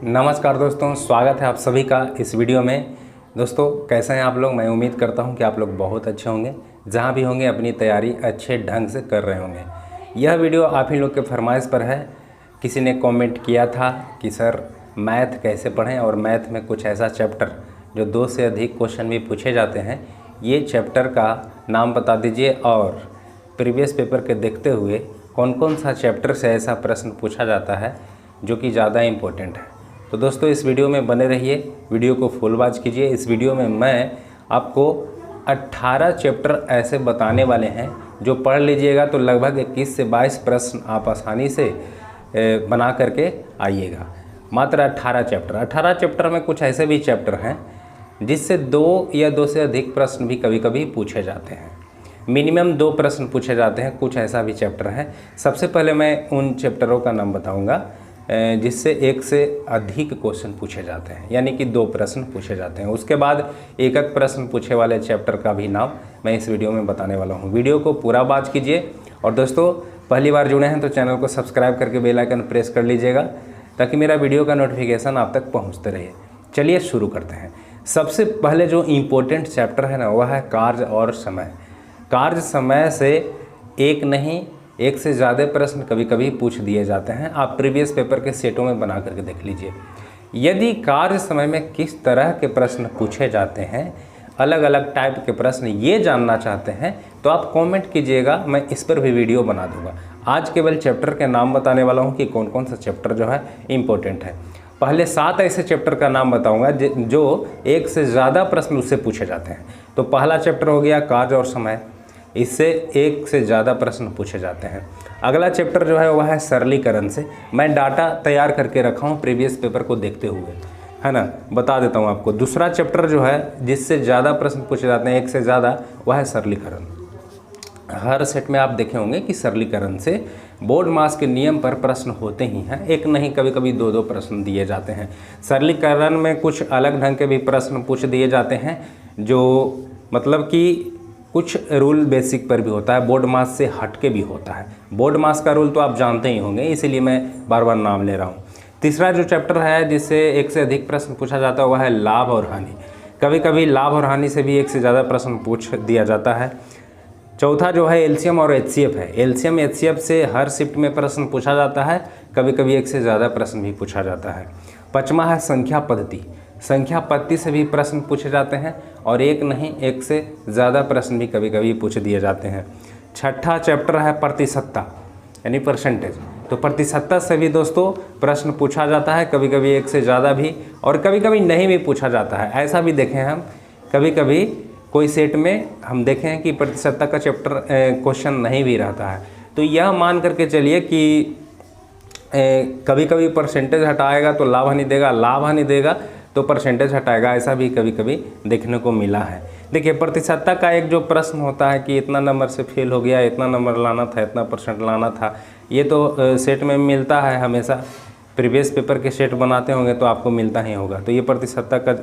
नमस्कार दोस्तों, स्वागत है आप सभी का इस वीडियो में। दोस्तों कैसे हैं आप लोग? मैं उम्मीद करता हूं कि आप लोग बहुत अच्छे होंगे, जहां भी होंगे अपनी तैयारी अच्छे ढंग से कर रहे होंगे। यह वीडियो आप ही लोग के फरमाइश पर है। किसी ने कमेंट किया था कि सर मैथ कैसे पढ़ें, और मैथ में कुछ ऐसा चैप्टर जो 2 से अधिक क्वेश्चन भी पूछे जाते हैं, ये चैप्टर का नाम बता दीजिए, और प्रीवियस पेपर के देखते हुए कौन कौन सा चैप्टर से ऐसा प्रश्न पूछा जाता है जो कि ज़्यादा इम्पोर्टेंट है। तो दोस्तों इस वीडियो में बने रहिए, वीडियो को फुल वॉच कीजिए। इस वीडियो में मैं आपको 18 चैप्टर ऐसे बताने वाले हैं जो पढ़ लीजिएगा तो लगभग 21 से 22 प्रश्न आप आसानी से बना करके आइएगा। मात्र 18 चैप्टर में कुछ ऐसे भी चैप्टर हैं जिससे 2 या 2 से अधिक प्रश्न भी कभी कभी पूछे जाते हैं। मिनिमम 2 प्रश्न पूछे जाते हैं, कुछ ऐसा भी चैप्टर है। सबसे पहले मैं उन चैप्टरों का नाम बताऊंगा जिससे 1 से अधिक क्वेश्चन पूछे जाते हैं, यानी कि 2 प्रश्न पूछे जाते हैं। उसके बाद एक प्रश्न पूछे वाले चैप्टर का भी नाम मैं इस वीडियो में बताने वाला हूं। वीडियो को पूरा वॉच कीजिए। और दोस्तों पहली बार जुड़े हैं तो चैनल को सब्सक्राइब करके बेल आइकन प्रेस कर लीजिएगा ताकि मेरा वीडियो का नोटिफिकेशन आप तक पहुँचते रहे। चलिए शुरू करते हैं। सबसे पहले जो इम्पोर्टेंट चैप्टर है ना, वह है कार्य और समय। कार्य समय से एक नहीं, 1 से ज़्यादा प्रश्न कभी कभी पूछ दिए जाते हैं। आप प्रीवियस पेपर के सेटों में बना करके देख लीजिए। यदि कार्य समय में किस तरह के प्रश्न पूछे जाते हैं, अलग अलग टाइप के प्रश्न ये जानना चाहते हैं तो आप कमेंट कीजिएगा, मैं इस पर भी वीडियो बना दूंगा। आज केवल चैप्टर के नाम बताने वाला हूँ कि कौन कौन सा चैप्टर जो है इम्पोर्टेंट है। पहले 7 ऐसे चैप्टर का नाम बताऊंगा जो 1 से ज़्यादा प्रश्न उससे पूछे जाते हैं। तो पहला चैप्टर हो गया कार्य और समय, इससे 1 से ज़्यादा प्रश्न पूछे जाते हैं। अगला चैप्टर जो है वह है सरलीकरण से। मैं डाटा तैयार करके रखा हूँ प्रीवियस पेपर को देखते हुए, है ना, बता देता हूँ आपको। दूसरा चैप्टर जो है जिससे ज़्यादा प्रश्न पूछे जाते हैं 1 से ज़्यादा, वह है सरलीकरण। हर सेट में आप देखे होंगे कि सरलीकरण से बोर्ड मास के नियम पर प्रश्न होते ही हैं। एक नहीं, कभी कभी 2-2 प्रश्न दिए जाते हैं। सरलीकरण में कुछ अलग ढंग के भी प्रश्न पूछ दिए जाते हैं, जो मतलब कि कुछ रूल बेसिक पर भी होता है, बोर्ड मास से हटके भी होता है। बोर्ड मास का रूल तो आप जानते ही होंगे, इसीलिए मैं बार बार नाम ले रहा हूँ। तीसरा जो चैप्टर है जिससे 1 से अधिक प्रश्न पूछा जाता है वह है लाभ और हानि। कभी कभी लाभ और हानि से भी 1 से ज़्यादा प्रश्न पूछ दिया जाता है। चौथा जो है एलसीएम और एचसीएफ है। एलसीएम एचसीएफ से हर शिफ्ट में प्रश्न पूछा जाता है, कभी कभी 1 से ज़्यादा प्रश्न भी पूछा जाता है। 5वां है संख्या पद्धति। संख्या पद्धति से भी प्रश्न पूछे जाते हैं, और 1 नहीं 1 से ज़्यादा प्रश्न भी कभी कभी पूछ दिए जाते हैं। 6ठा चैप्टर है प्रतिशतता, यानी परसेंटेज। तो प्रतिशतता से भी दोस्तों प्रश्न पूछा जाता है, कभी कभी 1 से ज़्यादा भी, और कभी कभी नहीं भी पूछा जाता है। ऐसा भी देखें हम, कभी कभी कोई सेट में हम देखें हैं कि प्रतिशतता का चैप्टर क्वेश्चन नहीं भी रहता है। तो यह मान करके चलिए कि कभी कभी परसेंटेज हटाएगा तो लाभ हानि देगा, लाभ हानि देगा तो परसेंटेज हटाएगा। ऐसा भी कभी कभी देखने को मिला है। देखिए प्रतिशतता का एक जो प्रश्न होता है कि इतना नंबर से फेल हो गया, इतना नंबर लाना था, इतना परसेंट लाना था, ये तो सेट में मिलता है हमेशा। प्रीवियस पेपर के सेट बनाते होंगे तो आपको मिलता ही होगा। तो ये प्रतिशतता का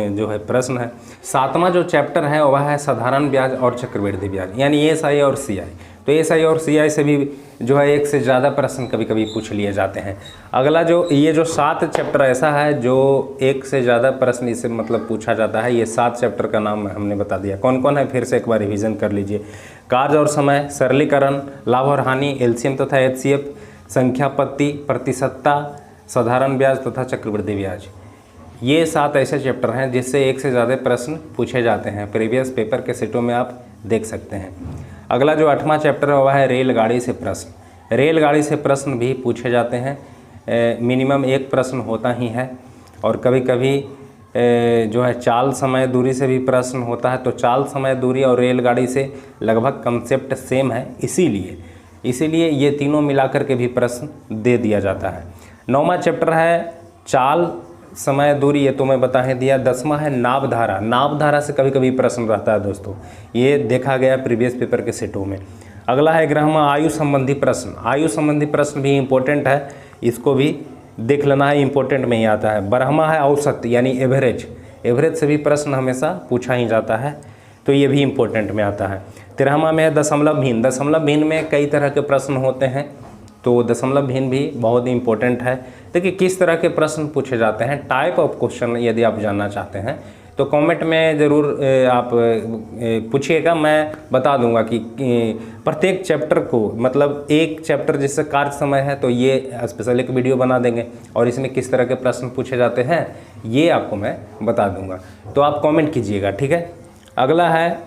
जो है प्रश्न है। 7वां जो चैप्टर है वह है साधारण ब्याज और चक्रवृद्धि ब्याज, यानी एसआई और सीआई। तो एसआई और सीआई से भी जो है 1 से ज़्यादा प्रश्न कभी कभी पूछ लिए जाते हैं। अगला जो ये जो 7 चैप्टर ऐसा है जो 1 से ज़्यादा प्रश्न इससे मतलब पूछा जाता है। ये 7 चैप्टर का नाम हमने बता दिया। कौन कौन है फिर से एक बार रिवीजन कर लीजिए। कार्य और समय, सरलीकरण, लाभ और हानि, एलसीएम तथा एचसीएफ, संख्या पद्धति, प्रतिशतता, साधारण ब्याज तथा चक्रवृद्धि ब्याज। ये 7 ऐसे चैप्टर हैं जिससे 1 से ज़्यादा प्रश्न पूछे जाते हैं। प्रीवियस पेपर के सेटों में आप देख सकते हैं। अगला जो 8वां चैप्टर है वह है रेलगाड़ी से प्रश्न। रेलगाड़ी से प्रश्न भी पूछे जाते हैं। मिनिमम 1 प्रश्न होता ही है, और कभी कभी जो है चाल समय दूरी से भी प्रश्न होता है। तो चाल समय दूरी और रेलगाड़ी से लगभग कंसेप्ट सेम है, इसीलिए ये तीनों मिलाकर के भी प्रश्न दे दिया जाता है। 9वां चैप्टर है चाल समय दूरी, ये तो मैं बता ही दिया। 10वां है नाभधारा। नाभधारा से कभी कभी प्रश्न रहता है दोस्तों, ये देखा गया प्रीवियस पेपर के सेटों में। अगला है 11वां आयु संबंधी प्रश्न। आयु संबंधी प्रश्न भी इम्पोर्टेंट है, इसको भी देख लेना है, इम्पोर्टेंट में ही आता है। 12वां है औसत, यानी एवरेज। एवरेज से भी प्रश्न हमेशा पूछा ही जाता है, तो ये भी इम्पोर्टेंट में आता है। 13वां में है दशमलव भिन्न। दशमलव भिन्न में कई तरह के प्रश्न होते हैं, तो दशमलव भिन्न भी बहुत इम्पोर्टेंट है। देखिए किस तरह के प्रश्न पूछे जाते हैं, टाइप ऑफ क्वेश्चन यदि आप जानना चाहते हैं तो कमेंट में ज़रूर आप पूछिएगा, मैं बता दूंगा कि प्रत्येक चैप्टर को, मतलब एक चैप्टर जिससे कार्य समय है तो ये स्पेशल एक वीडियो बना देंगे और इसमें किस तरह के प्रश्न पूछे जाते हैं ये आपको मैं बता दूंगा। तो आप कमेंट कीजिएगा, ठीक है। अगला है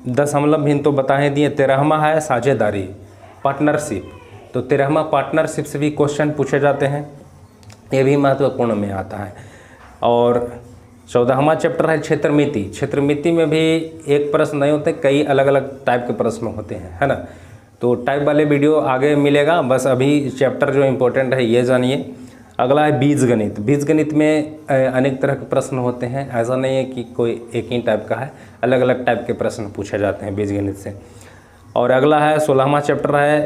10 भिन्न तो बता ही दिए। 13वां है साझेदारी, पार्टनरशिप। तो 13वां पार्टनरशिप से भी क्वेश्चन पूछे जाते हैं, ये भी महत्वपूर्ण में आता है। और 14वां चैप्टर है क्षेत्रमिति। क्षेत्रमिति में भी एक प्रश्न नहीं होते, कई अलग अलग टाइप के प्रश्न होते हैं, है ना। तो टाइप वाले वीडियो आगे मिलेगा, बस अभी चैप्टर जो इम्पोर्टेंट है ये जानिए। अगला है बीजगणित। बीजगणित में अनेक तरह के प्रश्न होते हैं, ऐसा नहीं है कि कोई एक ही टाइप का है, अलग अलग टाइप के प्रश्न पूछे जाते हैं बीजगणित से। और अगला है 16वां चैप्टर है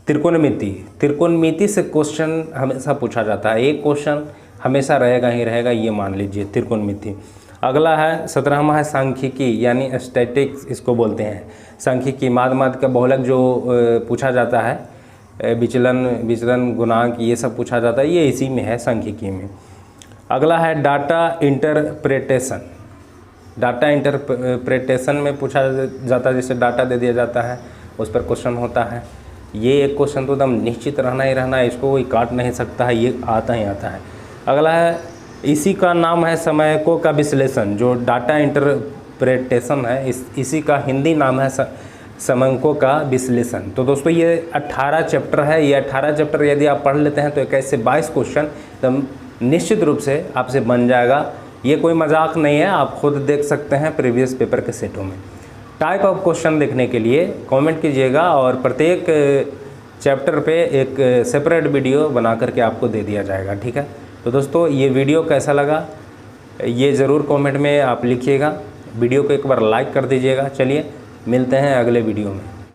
त्रिकोणमिति। त्रिकोणमिति से क्वेश्चन हमेशा पूछा जाता है, एक क्वेश्चन हमेशा रहेगा ही रहेगा, ये मान लीजिए त्रिकोणमिति। अगला है 17वां है सांख्यिकी, यानी स्टैटिक्स इसको बोलते हैं। सांख्यिकी माध्य का बहुलक जो पूछा जाता है, विचलन गुणांक ये सब पूछा जाता है, ये इसी में है सांख्यिकी में। अगला है डाटा इंटरप्रेटेशन। डाटा इंटरप्रेटेशन में पूछा जाता है, जैसे डाटा दे दिया जाता है उस पर क्वेश्चन होता है। ये एक क्वेश्चन तो एकदम निश्चित रहना ही रहना है, इसको कोई काट नहीं सकता है, ये आता ही आता है। अगला है, इसी का नाम है समयकों का विश्लेषण। जो डाटा इंटरप्रेटेशन है इसी का हिंदी नाम है समयकों का विश्लेषण। तो दोस्तों ये 18 चैप्टर है, ये 18 चैप्टर यदि आप पढ़ लेते हैं तो 21 से 22 क्वेश्चन तो निश्चित रूप से आपसे बन जाएगा। ये कोई मजाक नहीं है, आप खुद देख सकते हैं प्रीवियस पेपर के सेटों में। टाइप ऑफ क्वेश्चन देखने के लिए कमेंट कीजिएगा और प्रत्येक चैप्टर पे एक सेपरेट वीडियो बना करके आपको दे दिया जाएगा, ठीक है। तो दोस्तों ये वीडियो कैसा लगा ये ज़रूर कमेंट में आप लिखिएगा। वीडियो को एक बार लाइक कर दीजिएगा। चलिए मिलते हैं अगले वीडियो में।